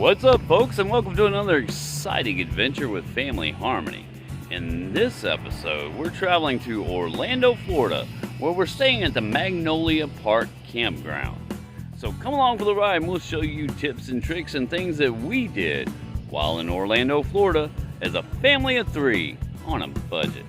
What's up, folks, and welcome to another exciting adventure with Family Harmony. In this episode, we're traveling to Orlando, Florida, where we're staying at the Magnolia Park Campground. So come along for the ride and we'll show you tips and tricks and things that we did while in Orlando, Florida as a family of 3 on a budget.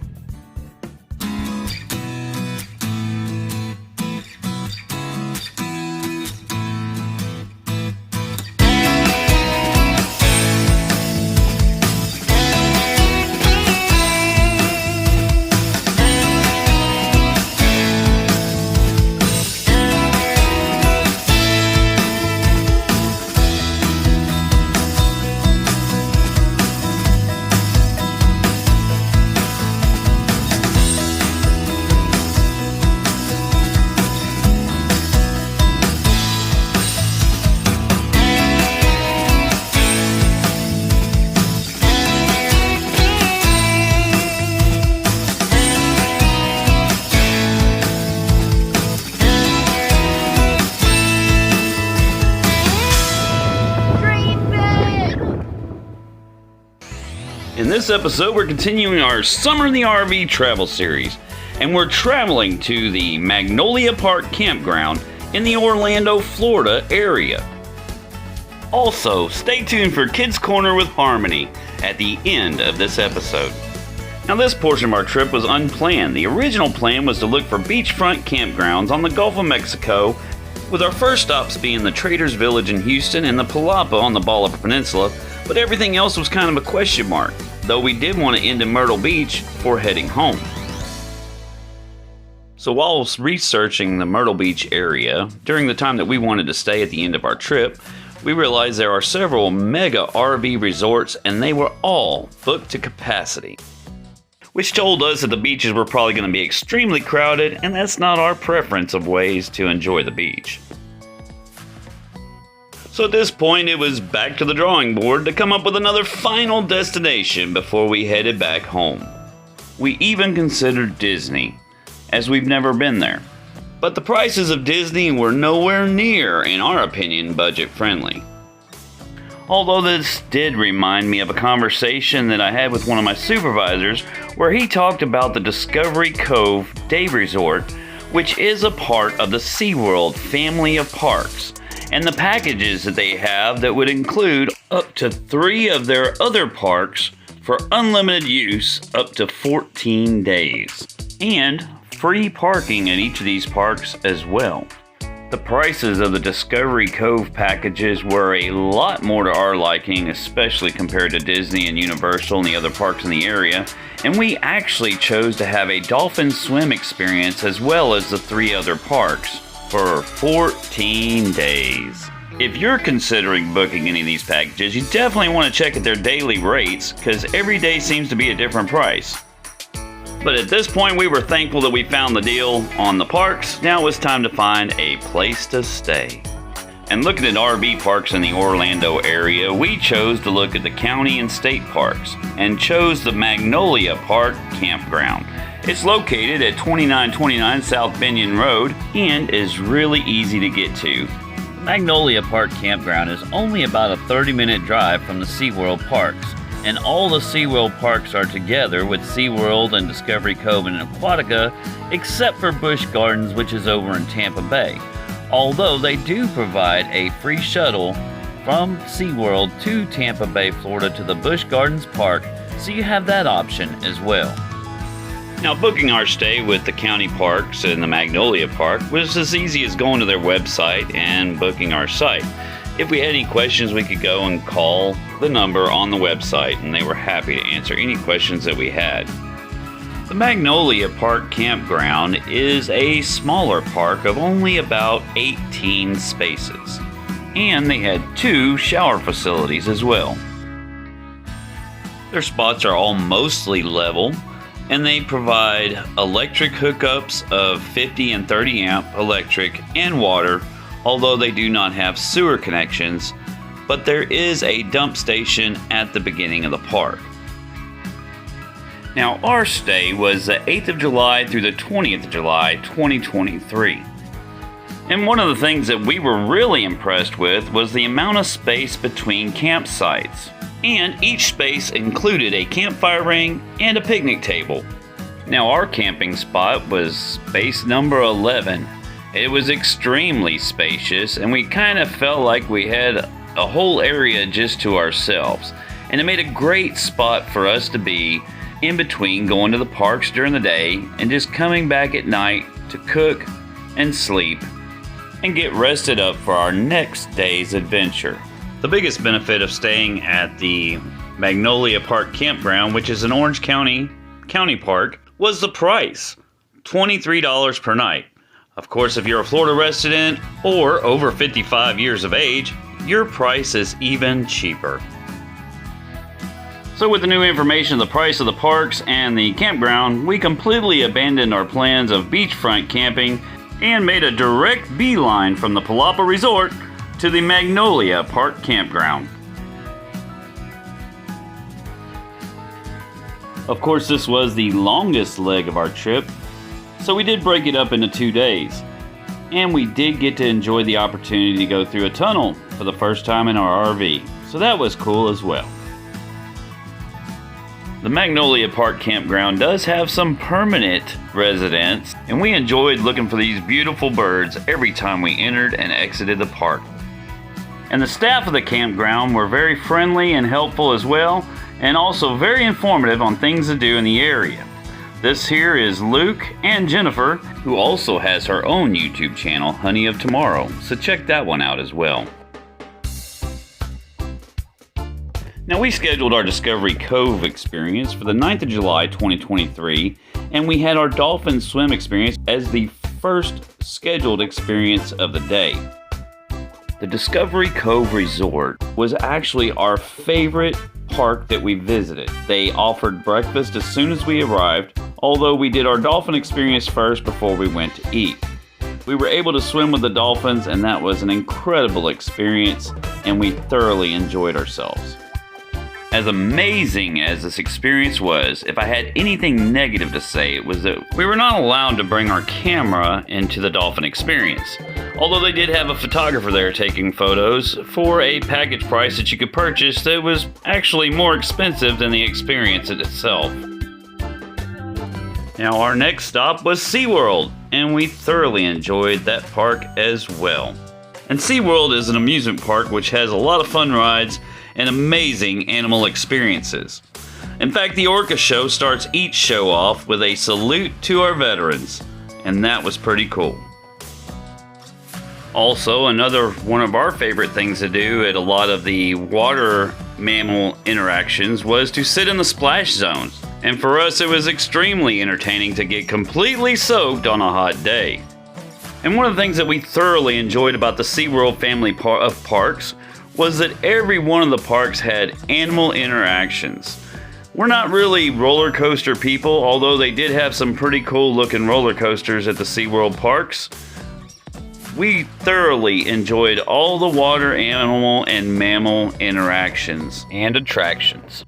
In this episode, we're continuing our Summer in the RV travel series, and we're traveling to the Magnolia Park Campground in the Orlando, Florida area. Also, stay tuned for Kids Corner with Harmony at the end of this episode. Now, this portion of our trip was unplanned. The original plan was to look for beachfront campgrounds on the Gulf of Mexico, with our first stops being the Traders Village in Houston and the Palapa on the Bala Peninsula, but everything else was kind of a question mark, though we did want to end in Myrtle Beach before heading home. So while researching the Myrtle Beach area, during the time that we wanted to stay at the end of our trip, we realized there are several mega RV resorts and they were all booked to capacity, which told us that the beaches were probably going to be extremely crowded, and that's not our preference of ways to enjoy the beach. So at this point, it was back to the drawing board to come up with another final destination before we headed back home. We even considered Disney, as we've never been there. But the prices of Disney were nowhere near, in our opinion, budget friendly. Although this did remind me of a conversation that I had with one of my supervisors where he talked about the Discovery Cove Day Resort, which is a part of the SeaWorld family of parks, and the packages that they have that would include up to 3 of their other parks for unlimited use up to 14 days, and free parking at each of these parks as well. The prices of the Discovery Cove packages were a lot more to our liking, especially compared to Disney and Universal and the other parks in the area, and we actually chose to have a dolphin swim experience as well as the 3 other parks for 14 days. If you're considering booking any of these packages, you definitely want to check at their daily rates, because every day seems to be a different price. But at this point, we were thankful that we found the deal on the parks. Now it's time to find a place to stay. And looking at RV parks in the Orlando area, we chose to look at the county and state parks, and chose the Magnolia Park Campground. It's located at 2929 South Binion Road and is really easy to get to. Magnolia Park Campground is only about a 30-minute drive from the SeaWorld parks, and all the SeaWorld parks are together with SeaWorld and Discovery Cove and Aquatica, except for Busch Gardens, which is over in Tampa Bay. Although they do provide a free shuttle from SeaWorld to Tampa Bay, Florida to the Busch Gardens Park, so you have that option as well. Now, booking our stay with the county parks and the Magnolia Park was as easy as going to their website and booking our site. If we had any questions, we could go and call the number on the website, and they were happy to answer any questions that we had. The Magnolia Park Campground is a smaller park of only about 18 spaces, and they had 2 shower facilities as well. Their spots are all mostly level, and they provide electric hookups of 50 and 30 amp electric and water, although they do not have sewer connections, but there is a dump station at the beginning of the park. Now, our stay was the 8th of July through the 20th of July, 2023. And one of the things that we were really impressed with was the amount of space between campsites. And each space included a campfire ring and a picnic table. Now our camping spot was space number 11. It was extremely spacious and we kind of felt like we had a whole area just to ourselves. And it made a great spot for us to be in between going to the parks during the day and just coming back at night to cook and sleep and get rested up for our next day's adventure. The biggest benefit of staying at the Magnolia Park Campground, which is an Orange County park, was the price, $23 per night. Of course, if you're a Florida resident or over 55 years of age, your price is even cheaper. So with the new information of the price of the parks and the campground, we completely abandoned our plans of beachfront camping and made a direct beeline from the Palapa Resort to the Magnolia Park Campground. Of course, this was the longest leg of our trip, so we did break it up into 2 days. And we did get to enjoy the opportunity to go through a tunnel for the first time in our RV, so that was cool as well. The Magnolia Park Campground does have some permanent residents, and we enjoyed looking for these beautiful birds every time we entered and exited the park. And the staff of the campground were very friendly and helpful as well, and also very informative on things to do in the area. This here is Luke and Jennifer, who also has her own YouTube channel, Honey of Tomorrow, so check that one out as well. Now we scheduled our Discovery Cove experience for the 9th of July 2023, and we had our dolphin swim experience as the first scheduled experience of the day. The Discovery Cove Resort was actually our favorite park that we visited. They offered breakfast as soon as we arrived, although we did our dolphin experience first before we went to eat. We were able to swim with the dolphins, and that was an incredible experience, and we thoroughly enjoyed ourselves. As amazing as this experience was, if I had anything negative to say, it was that we were not allowed to bring our camera into the dolphin experience. Although they did have a photographer there taking photos for a package price that you could purchase that was actually more expensive than the experience itself. Now our next stop was SeaWorld, and we thoroughly enjoyed that park as well. And SeaWorld is an amusement park which has a lot of fun rides and amazing animal experiences. In fact, the Orca show starts each show off with a salute to our veterans, and that was pretty cool. Also, another one of our favorite things to do at a lot of the water mammal interactions was to sit in the splash zones. And for us, it was extremely entertaining to get completely soaked on a hot day. And one of the things that we thoroughly enjoyed about the SeaWorld family of parks was that every one of the parks had animal interactions. We're not really roller coaster people, although they did have some pretty cool looking roller coasters at the SeaWorld parks. We thoroughly enjoyed all the water animal and mammal interactions and attractions.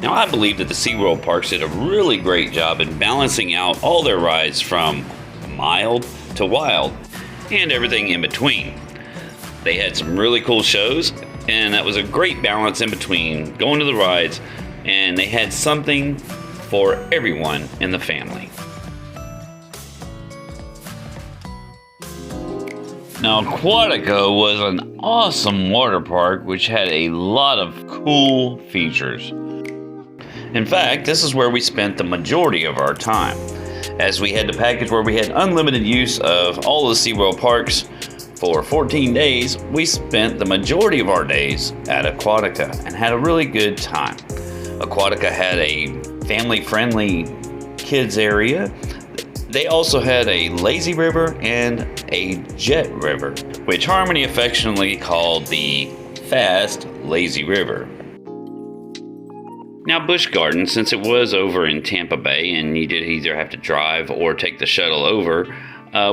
Now, I believe that the SeaWorld parks did a really great job in balancing out all their rides from mild to wild and everything in between. They had some really cool shows, and that was a great balance in between going to the rides, and they had something for everyone in the family. Now, Aquatica was an awesome water park which had a lot of cool features. In fact, this is where we spent the majority of our time, as we had the package where we had unlimited use of all the SeaWorld parks. For 14 days, we spent the majority of our days at Aquatica and had a really good time. Aquatica had a family-friendly kids area. They also had a lazy river and a jet river, which Harmony affectionately called the fast lazy river. Now, Busch Gardens, since it was over in Tampa Bay and you did either have to drive or take the shuttle over,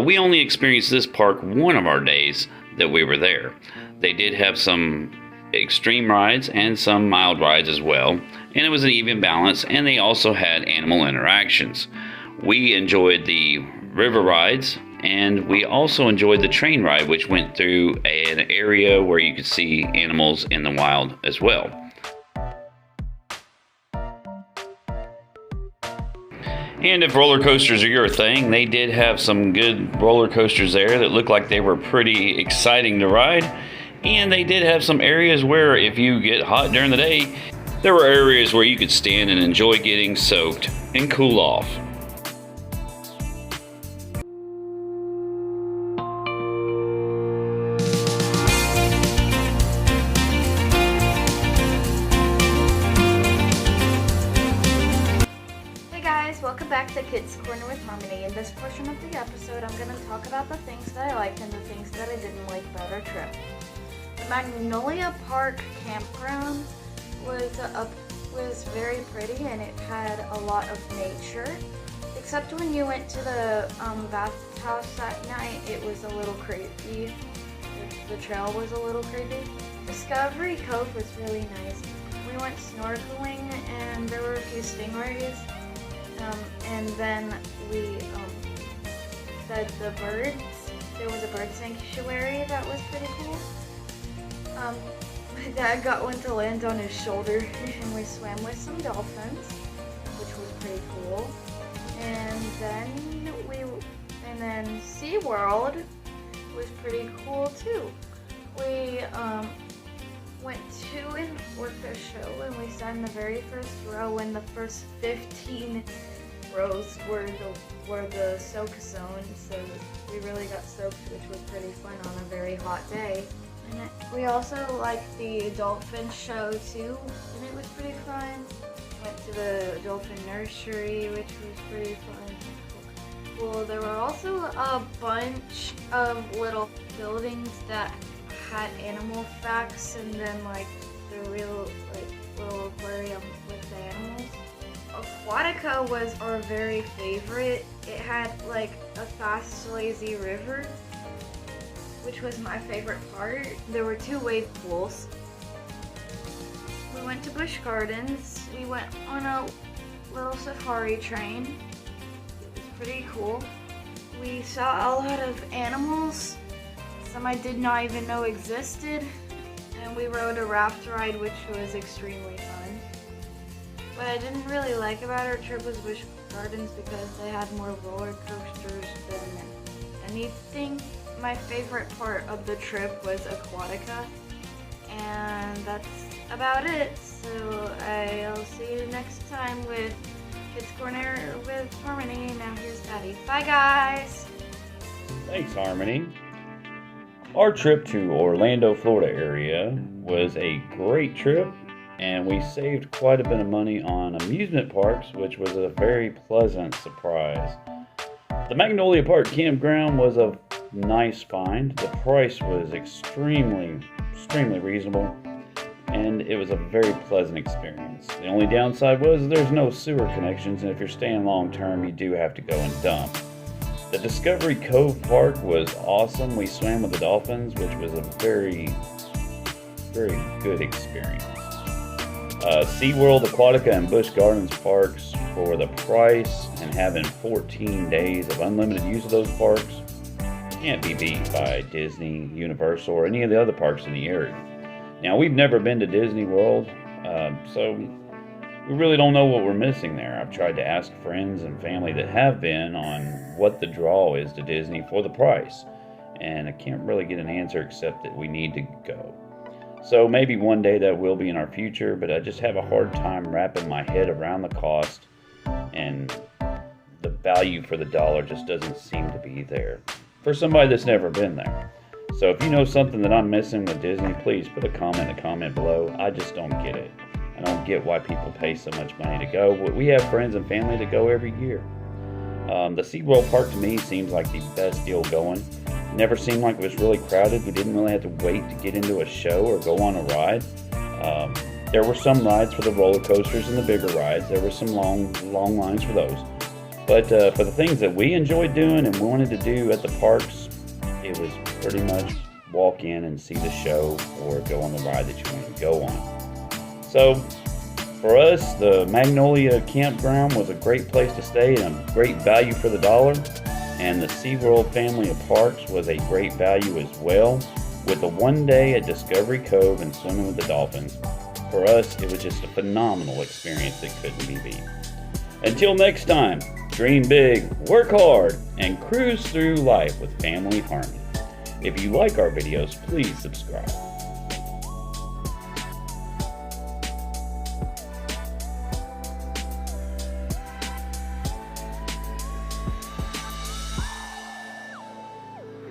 we only experienced this park one of our days that we were there. They did have some extreme rides and some mild rides as well, and it was an even balance, and they also had animal interactions. We enjoyed the river rides, and we also enjoyed the train ride, which went through an area where you could see animals in the wild as well. And if roller coasters are your thing, they did have some good roller coasters there that looked like they were pretty exciting to ride. And they did have some areas where if you get hot during the day, there were areas where you could stand and enjoy getting soaked and cool off. Welcome back to Kids Corner with Harmony. In this portion of the episode, I'm going to talk about the things that I liked and the things that I didn't like about our trip. The Magnolia Park Campground was very pretty, and it had a lot of nature. Except when you went to the bathhouse at night, it was a little creepy. The trail was a little creepy. Discovery Cove was really nice. We went snorkeling, and there were a few stingrays. And then we fed the birds. There was a bird sanctuary that was pretty cool. My dad got one to land on his shoulder, and we swam with some dolphins, which was pretty cool. And then SeaWorld was pretty cool too. We went to an orca show, and we sat in the very first row, and the first 15 rows were the soak zone, so we really got soaked, which was pretty fun on a very hot day. And we also liked the dolphin show too, and it was pretty fun. Went to the dolphin nursery, which was pretty fun. Well, there were also a bunch of little buildings that had animal facts, and then like the real little aquarium with the animals. Aquatica was our very favorite. It had like a fast, lazy river, which was my favorite part. There were 2 wave pools. We went to Busch Gardens. We went on a little safari train. It was pretty cool. We saw a lot of animals. Some I did not even know existed. And we rode a raft ride, which was extremely fun. What I didn't really like about our trip was Busch Gardens because they had more roller coasters than anything. My favorite part of the trip was Aquatica, and that's about it. So I'll see you next time with Kids Corner with Harmony. Now here's Daddy. Bye guys! Thanks, Harmony. Our trip to Orlando, Florida area was a great trip, and we saved quite a bit of money on amusement parks, which was a very pleasant surprise. The Magnolia Park Campground was a nice find. The price was extremely reasonable, and it was a very pleasant experience. The only downside was there's no sewer connections, and if you're staying long term, you do have to go and dump. The Discovery Cove Park was awesome. We swam with the dolphins, which was a very good experience. SeaWorld, Aquatica, and Busch Gardens parks, for the price and having 14 days of unlimited use of those parks, can't be beat by Disney, Universal, or any of the other parks in the area. Now, we've never been to Disney World, so we really don't know what we're missing there. I've tried to ask friends and family that have been on what the draw is to Disney for the price, and I can't really get an answer except that we need to go. So maybe one day that will be in our future, but I just have a hard time wrapping my head around the cost, and the value for the dollar just doesn't seem to be there for somebody that's never been there. So if you know something that I'm missing with Disney, please put a comment below. I just don't get it. I don't get why people pay so much money to go. But we have friends and family that go every year. The SeaWorld park to me seems like the best deal going. Never seemed like it was really crowded. We didn't really have to wait to get into a show or go on a ride. There were some rides for the roller coasters and the bigger rides. There were some long lines for those. But for the things that we enjoyed doing and wanted to do at the parks, it was pretty much walk in and see the show or go on the ride that you wanted to go on. So for us, the Magnolia Campground was a great place to stay and a great value for the dollar. And the SeaWorld family of parks was a great value as well, with a 1 day at Discovery Cove and swimming with the dolphins. For us, it was just a phenomenal experience that couldn't be beat. Until next time, dream big, work hard, and cruise through life with family harmony. If you like our videos, please subscribe.